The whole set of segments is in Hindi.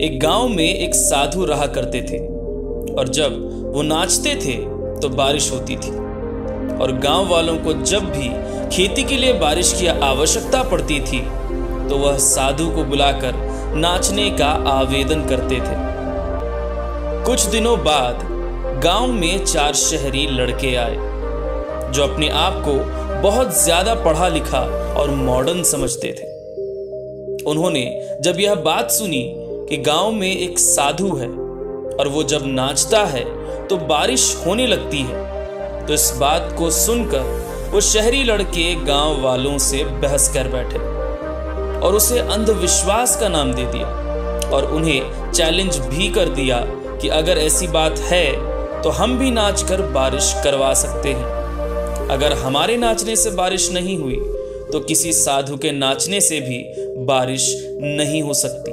एक गांव में एक साधु रहा करते थे और जब वो नाचते थे तो बारिश होती थी और गांव वालों को जब भी खेती के लिए बारिश की आवश्यकता पड़ती थी तो वह साधु को बुलाकर नाचने का आवेदन करते थे। कुछ दिनों बाद गांव में 4 शहरी लड़के आए जो अपने आप को बहुत ज्यादा पढ़ा लिखा और मॉडर्न समझते थे। उन्होंने जब यह बात सुनी कि गांव में एक साधु है और वो जब नाचता है तो बारिश होने लगती है, तो इस बात को सुनकर वो शहरी लड़के गांव वालों से बहस कर बैठे और उसे अंधविश्वास का नाम दे दिया और उन्हें चैलेंज भी कर दिया कि अगर ऐसी बात है तो हम भी नाच कर बारिश करवा सकते हैं। अगर हमारे नाचने से बारिश नहीं हुई तो किसी साधु के नाचने से भी बारिश नहीं हो सकती।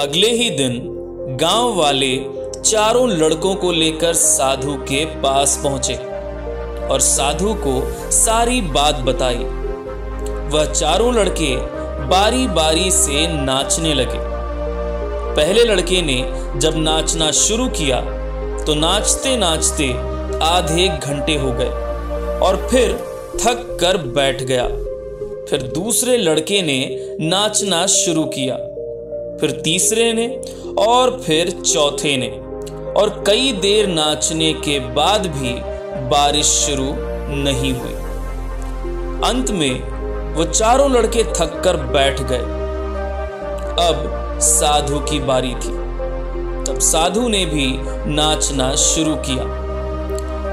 अगले ही दिन गांव वाले चारों लड़कों को लेकर साधु के पास पहुंचे और साधु को सारी बात बताई। वह चारों लड़के बारी बारी से नाचने लगे। पहले लड़के ने जब नाचना शुरू किया तो नाचते नाचते आधे घंटे हो गए और फिर थक कर बैठ गया। फिर दूसरे लड़के ने नाचना शुरू किया, फिर तीसरे ने और फिर चौथे ने, और कई देर नाचने के बाद भी बारिश शुरू नहीं हुई। अंत में वो चारों लड़के थक कर बैठ गए। अब साधु की बारी थी। तब साधु ने भी नाचना शुरू किया।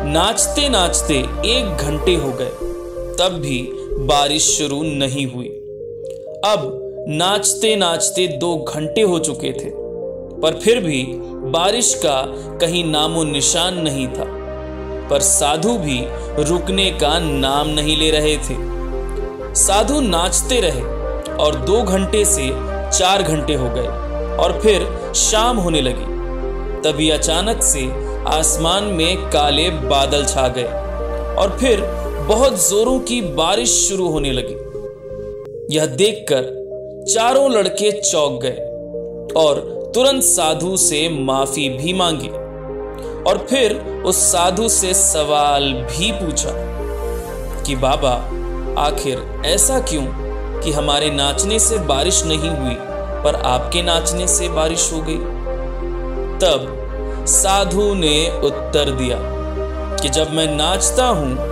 नाचते नाचते 1 घंटे हो गए, तब भी बारिश शुरू नहीं हुई। अब नाचते नाचते 2 घंटे हो चुके थे, पर फिर भी बारिश का कहीं नामो निशान नहीं था। पर साधु भी रुकने का नाम नहीं ले रहे थे। साधु नाचते रहे और 2 घंटे से 4 घंटे हो गए और फिर शाम होने लगी। तभी अचानक से आसमान में काले बादल छा गए और फिर बहुत जोरों की बारिश शुरू होने लगी। यह देखकर चारों लड़के चौंक गए और तुरंत साधु से माफी भी मांगी और फिर उस साधु से सवाल भी पूछा कि बाबा, आखिर ऐसा क्यों कि हमारे नाचने से बारिश नहीं हुई पर आपके नाचने से बारिश हो गई? तब साधु ने उत्तर दिया कि जब मैं नाचता हूं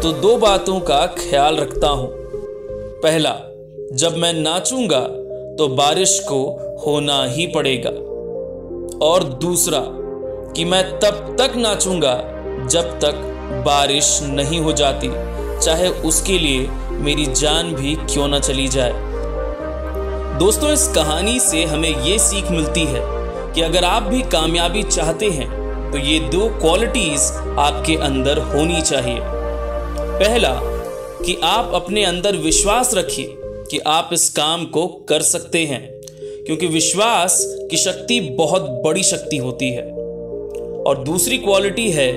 तो 2 बातों का ख्याल रखता हूं। पहला, जब मैं नाचूंगा तो बारिश को होना ही पड़ेगा, और दूसरा कि मैं तब तक नाचूंगा जब तक बारिश नहीं हो जाती, चाहे उसके लिए मेरी जान भी क्यों न चली जाए। दोस्तों, इस कहानी से हमें ये सीख मिलती है कि अगर आप भी कामयाबी चाहते हैं तो ये 2 क्वालिटीज आपके अंदर होनी चाहिए। पहला, कि आप अपने अंदर विश्वास रखिए कि आप इस काम को कर सकते हैं, क्योंकि विश्वास की शक्ति बहुत बड़ी शक्ति होती है। और दूसरी क्वालिटी है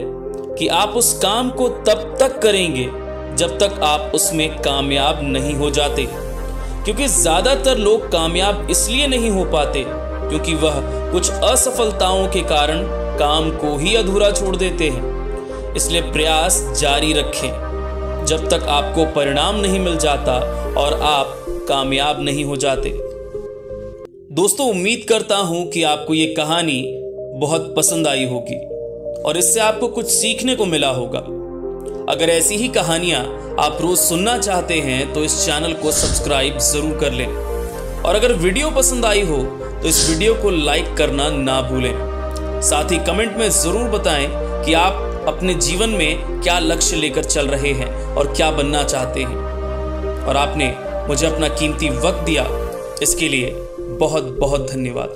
कि आप उस काम को तब तक करेंगे जब तक आप उसमें कामयाब नहीं हो जाते, क्योंकि ज्यादातर लोग कामयाब इसलिए नहीं हो पाते क्योंकि वह कुछ असफलताओं के कारण काम को ही अधूरा छोड़ देते हैं। इसलिए प्रयास जारी रखें जब तक आपको परिणाम नहीं मिल जाता और आप कामयाब नहीं हो जाते। दोस्तों, उम्मीद करता हूं कि आपको ये कहानी बहुत पसंद आई होगी और इससे आपको कुछ सीखने को मिला होगा। अगर ऐसी ही कहानियां आप रोज सुनना चाहते हैं तो इस चैनल को सब्सक्राइब जरूर कर लें, और अगर वीडियो पसंद आई हो तो इस वीडियो को लाइक करना ना भूलें। साथ ही कमेंट में जरूर बताएं कि आप अपने जीवन में क्या लक्ष्य लेकर चल रहे हैं और क्या बनना चाहते हैं। और आपने मुझे अपना कीमती वक्त दिया, इसके लिए बहुत बहुत धन्यवाद।